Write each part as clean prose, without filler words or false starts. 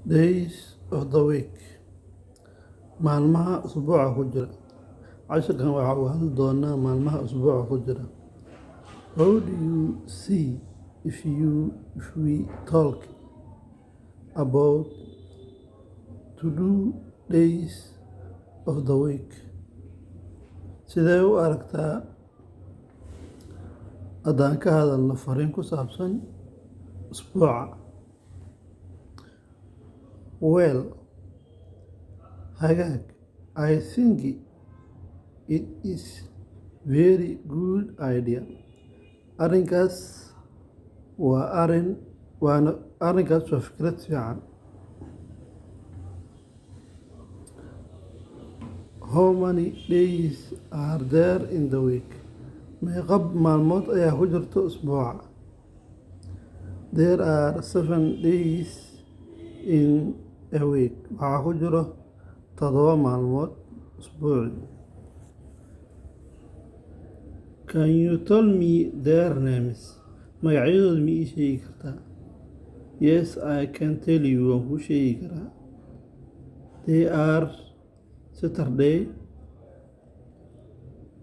Days of the week maalmaha usbuuca ku jira. Casharkan waxa uu hadli doonaa maalmaha usbuuca ku jira. How do you see if we talk about to do days of the week? Sidee u aragtaa haddaan ka hadalno fariin ku saabsan usbuuca? Well, hagaag, I think it is very good idea. Arrinkaas waa fikrad fiican. How many days are there in the week? Meeqa maalmood ayaa ku jirta usbuuca? There are 7 days in a week. Waxaa ku jira 7 maalmood usbuucii. Can you tell me their names? Magacyadooda ma ii sheegi kartaa? Yes, I can tell you. Waan kuu sheegi karaa. They are Saturday,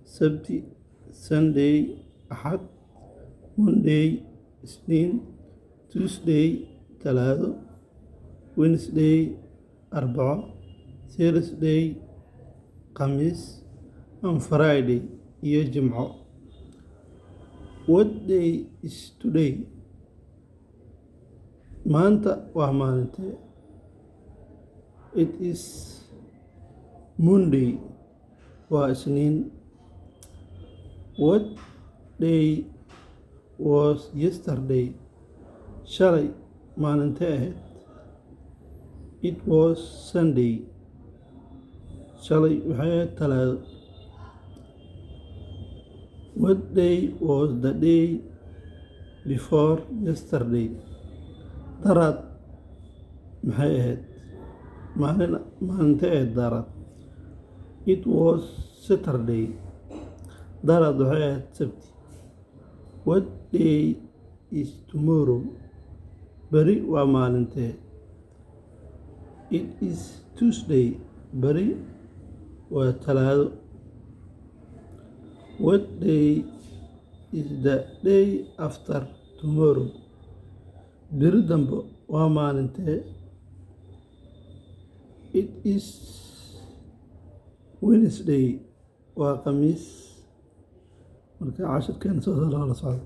Sabti, Sunday, Axad, Monday, Isniin, Tuesday, Talaado, Wednesday, Arbaco, Thursday, Khamiis, and Friday iyo Jimco. What day is today? Maanta waa maalintee? It is Monday. Waa Isniin. What day was yesterday? Shalay maalintee ahayd? It was Sunday. Shalay waxay ahayd Talaado. What day was the day before yesterday? Daraad maxay ahayd? Maalintee ahayd daraad? It was Saturday. Daraad waxay ahayd Sabti. What day is tomorrow? Bari waa maalintee? It is Tuesday. Bari waa Talaado. What day is the day after tomorrow? Biri dambe waa maalintee? It is Wednesday. Waa Khamiis. Marka casharkeena soo la socdo.